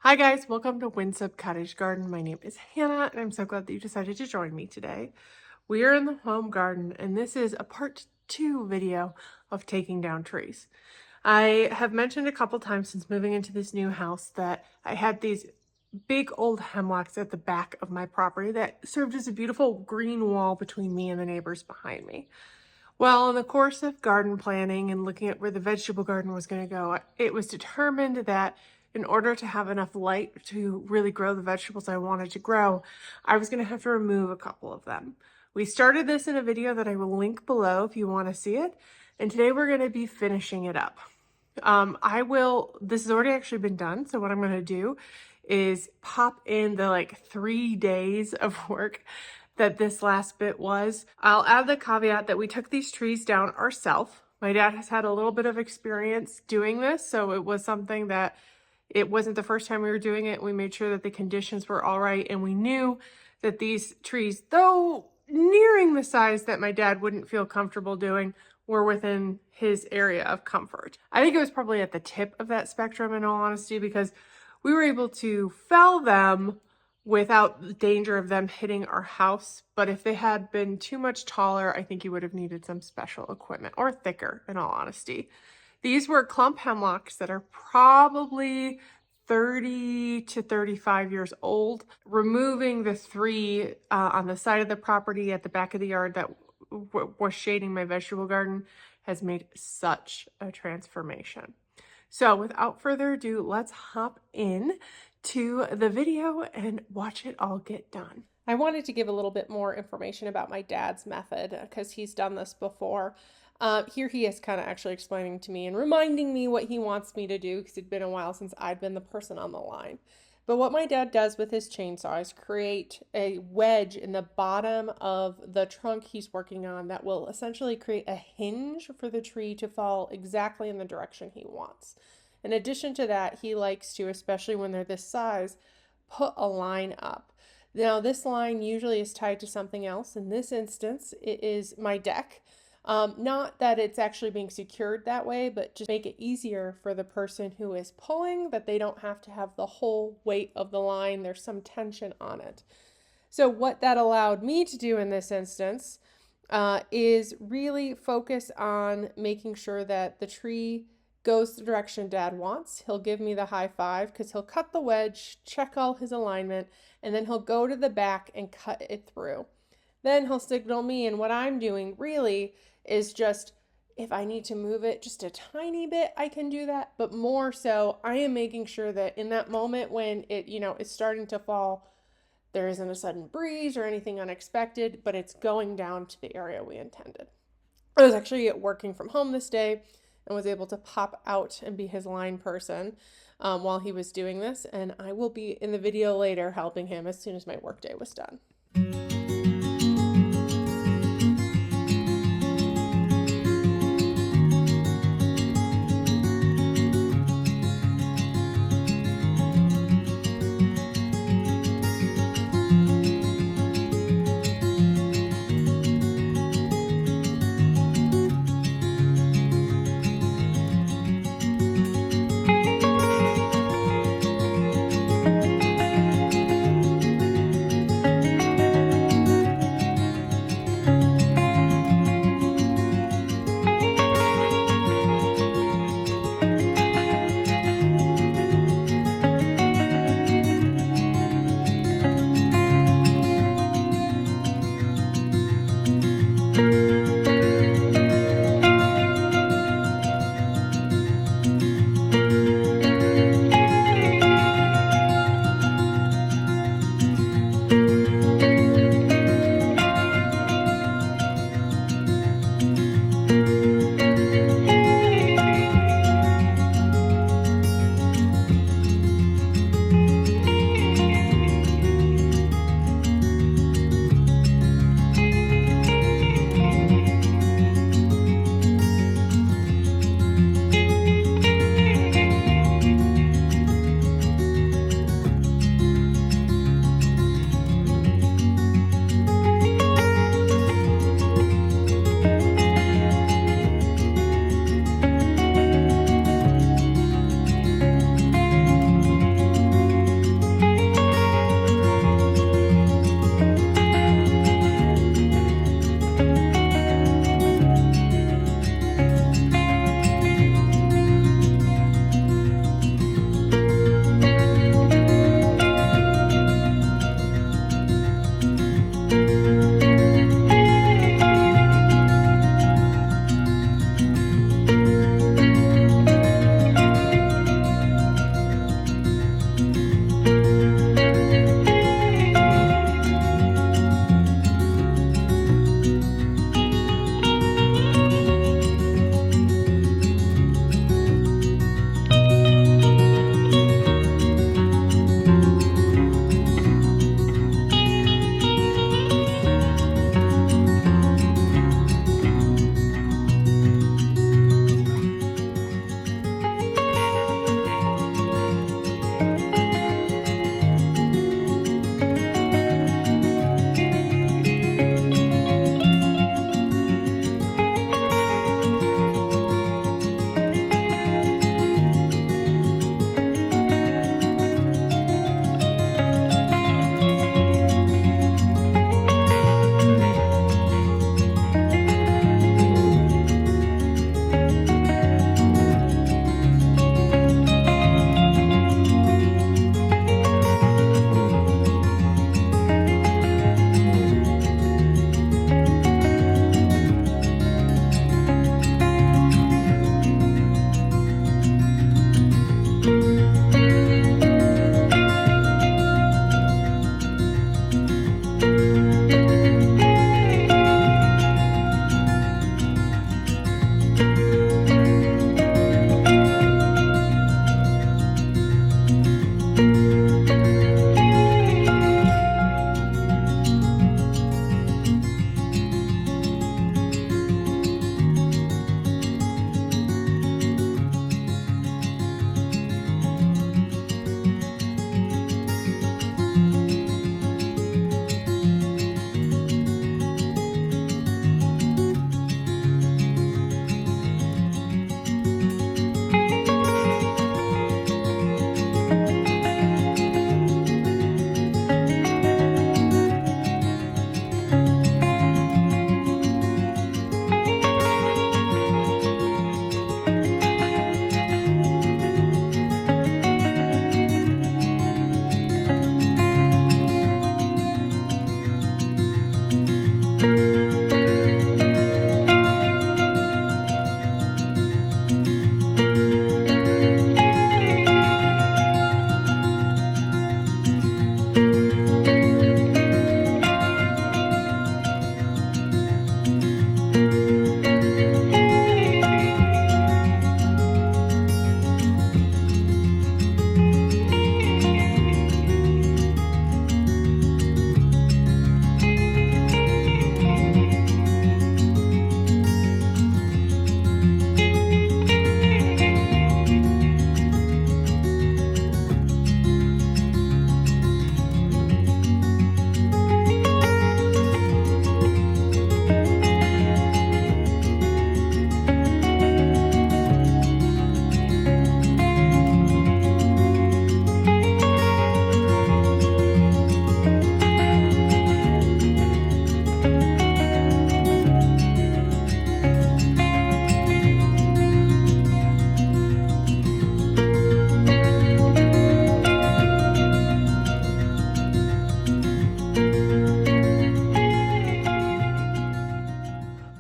Hi guys, welcome to Windsome Cottage Garden. My name is Hannah and I'm so glad that you decided to join me today. We are in the home garden and this is a part 2 video of taking down trees. I have mentioned a couple times since moving into this new house that I had these big old hemlocks at the back of my property that served as a beautiful green wall between me and the neighbors behind me. Well, in the course of garden planning and looking at where the vegetable garden was going to go, it was determined that in order to have enough light to really grow the vegetables I wanted to grow, I was going to have to remove a couple of them. We started this in a video that I will link below if you want to see it, and today we're going to be finishing it up. This has already actually been done, so what I'm going to do is pop in the 3 days of work that this last bit was. I'll add the caveat that we took these trees down ourselves. My dad has had a little bit of experience doing this, so it was something that it wasn't the first time we were doing it. We made sure that the conditions were all right, and we knew that these trees, though nearing the size that my dad wouldn't feel comfortable doing, were within his area of comfort. I think it was probably at the tip of that spectrum, in all honesty, because we were able to fell them without the danger of them hitting our house. But if they had been too much taller, I think you would have needed some special equipment, or thicker, in all honesty. These were clump hemlocks that are probably 30 to 35 years old. Removing the three on the side of the property at the back of the yard that was shading my vegetable garden has made such a transformation. So without further ado, let's hop in to the video and watch it all get done. I wanted to give a little bit more information about my dad's method because he's done this before. Here he is kind of actually explaining to me and reminding me what he wants me to do because it'd been a while since I'd been the person on the line. But what my dad does with his chainsaw is create a wedge in the bottom of the trunk he's working on that will essentially create a hinge for the tree to fall exactly in the direction he wants. In addition to that, he likes to, especially when they're this size, put a line up. Now, this line usually is tied to something else. In this instance, it is my deck. Not that it's actually being secured that way, but just make it easier for the person who is pulling, that they don't have to have the whole weight of the line. There's some tension on it. So what that allowed me to do in this instance is really focus on making sure that the tree goes the direction Dad wants. He'll give me the high five because he'll cut the wedge, check all his alignment, and then he'll go to the back and cut it through. Then he'll signal me, and what I'm doing really is just, if I need to move it just a tiny bit, I can do that. But more so, I am making sure that in that moment when it, is starting to fall, there isn't a sudden breeze or anything unexpected, but it's going down to the area we intended. I was actually working from home this day and was able to pop out and be his line person while he was doing this. And I will be in the video later helping him as soon as my workday was done.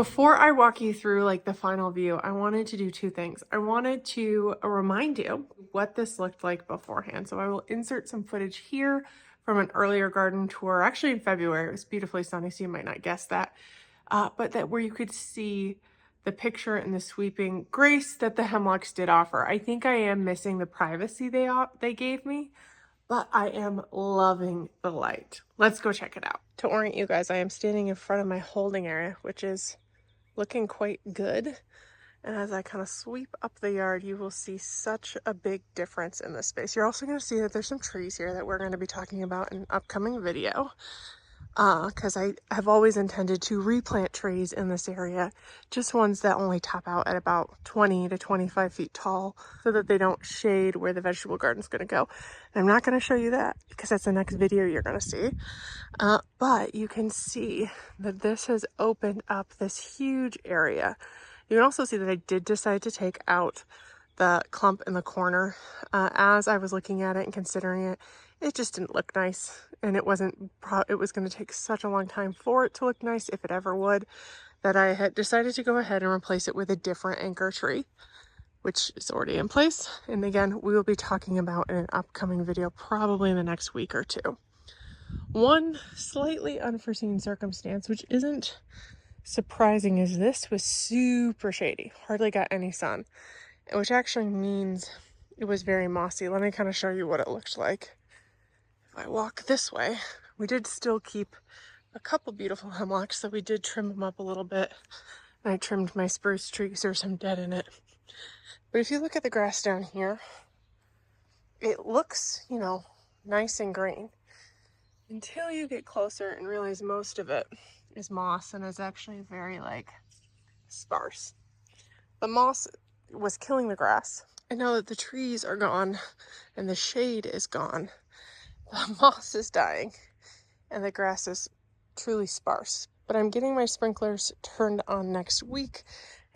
Before I walk you through like the final view, I wanted to do two things. I wanted to remind you what this looked like beforehand. So I will insert some footage here from an earlier garden tour, actually in February. It was beautifully sunny, so you might not guess that. But that where you could see the picture and the sweeping grace that the hemlocks did offer. I think I am missing the privacy they gave me, but I am loving the light. Let's go check it out. To orient you guys, I am standing in front of my holding area, which is looking quite good. And as I kind of sweep up the yard, you will see such a big difference in this space. You're also going to see that there's some trees here that we're going to be talking about in an upcoming video. Because I have always intended to replant trees in this area, just ones that only top out at about 20 to 25 feet tall so that they don't shade where the vegetable garden is going to go. And I'm not going to show you that because that's the next video you're going to see. But you can see that this has opened up this huge area. You can also see that I did decide to take out the clump in the corner. As I was looking at it and considering it, it just didn't look nice, and it was going to take such a long time for it to look nice, if it ever would, that I had decided to go ahead and replace it with a different anchor tree, which is already in place. And again, we will be talking about in an upcoming video, probably in the next week or two. One slightly unforeseen circumstance, which isn't surprising, is this was super shady, hardly got any sun, which actually means it was very mossy. Let me kind of show you what it looked like. If I walk this way, we did still keep a couple beautiful hemlocks, so we did trim them up a little bit. And I trimmed my spruce trees, there's some dead in it. But if you look at the grass down here, it looks, you know, nice and green. Until you get closer and realize most of it is moss and is actually very like sparse. The moss was killing the grass. And now that the trees are gone and the shade is gone, the moss is dying and the grass is truly sparse. But I'm getting my sprinklers turned on next week,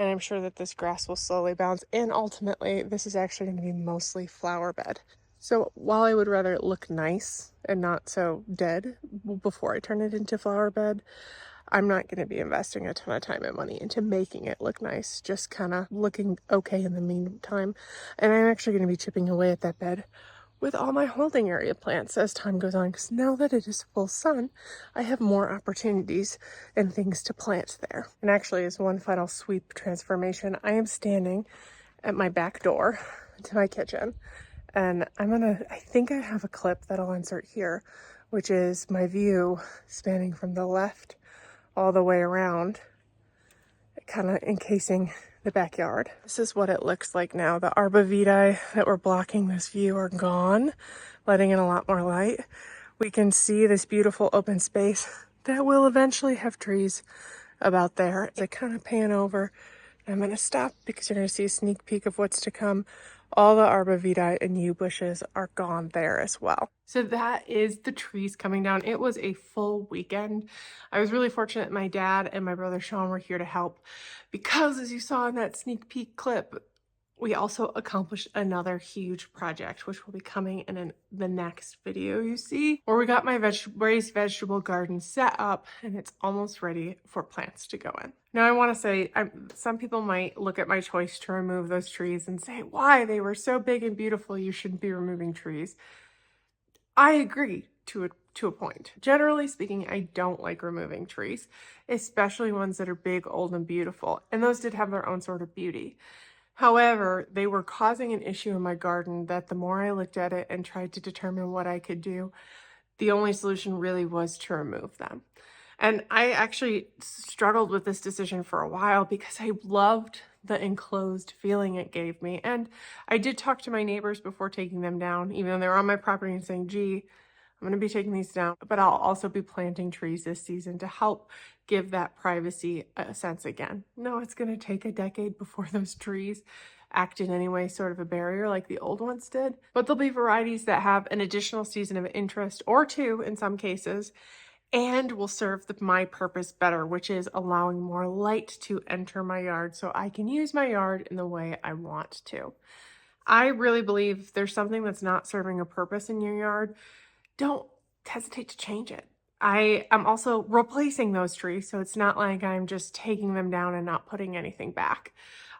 and I'm sure that this grass will slowly bounce, and ultimately this is actually going to be mostly flower bed. So while I would rather it look nice and not so dead before I turn it into flower bed, I'm not going to be investing a ton of time and money into making it look nice, just kind of looking okay in the meantime. And I'm actually going to be chipping away at that bed with all my holding area plants as time goes on, because now that it is full sun, I have more opportunities and things to plant there. And actually, as one final sweep transformation, I am standing at my back door to my kitchen, and I think I have a clip that I'll insert here, which is my view spanning from the left all the way around, kind of encasing the backyard. This is what it looks like now. The arborvitae that were blocking this view are gone, letting in a lot more light. We can see this beautiful open space that will eventually have trees about there. As I kind of pan over, I'm going to stop because you're going to see a sneak peek of what's to come. All the arborvitae and yew bushes are gone there as well. So that is the trees coming down. It was a full weekend. I was really fortunate my dad and my brother Sean were here to help, because as you saw in that sneak peek clip, we also accomplished another huge project, which will be coming in the next video you see, where we got my raised vegetable garden set up and it's almost ready for plants to go in. Now I want to say, some people might look at my choice to remove those trees and say, why? They were so big and beautiful, you shouldn't be removing trees. I agree to a point. Generally speaking, I don't like removing trees, especially ones that are big, old, and beautiful. And those did have their own sort of beauty. However, they were causing an issue in my garden that the more I looked at it and tried to determine what I could do, the only solution really was to remove them. And I actually struggled with this decision for a while because I loved the enclosed feeling it gave me. And I did talk to my neighbors before taking them down, even though they were on my property, and saying, gee, I'm going to be taking these down, but I'll also be planting trees this season to help give that privacy a sense again. No, it's going to take a decade before those trees act in any way sort of a barrier like the old ones did. But there'll be varieties that have an additional season of interest, or two in some cases, and will serve my purpose better, which is allowing more light to enter my yard so I can use my yard in the way I want to. I really believe if there's something that's not serving a purpose in your yard, don't hesitate to change it. I am also replacing those trees, so it's not like I'm just taking them down and not putting anything back.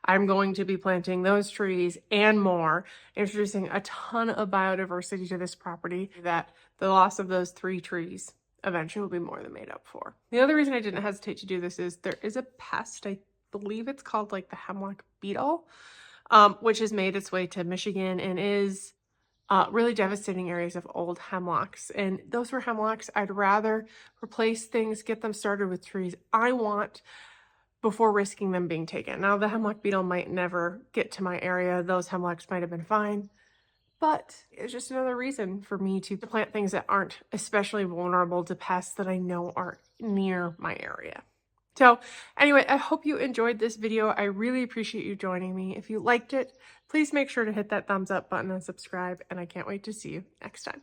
I'm going to be planting those trees and more, introducing a ton of biodiversity to this property that the loss of those 3 trees eventually will be more than made up for. The other reason I didn't hesitate to do this is there is a pest, I believe it's called like the hemlock beetle, which has made its way to Michigan and is really devastating areas of old hemlocks. And those were hemlocks I'd rather replace things, get them started with trees I want before risking them being taken. Now, the hemlock beetle might never get to my area. Those hemlocks might have been fine. But it's just another reason for me to plant things that aren't especially vulnerable to pests that I know aren't near my area. So anyway, I hope you enjoyed this video. I really appreciate you joining me. If you liked it, please make sure to hit that thumbs up button and subscribe, and I can't wait to see you next time.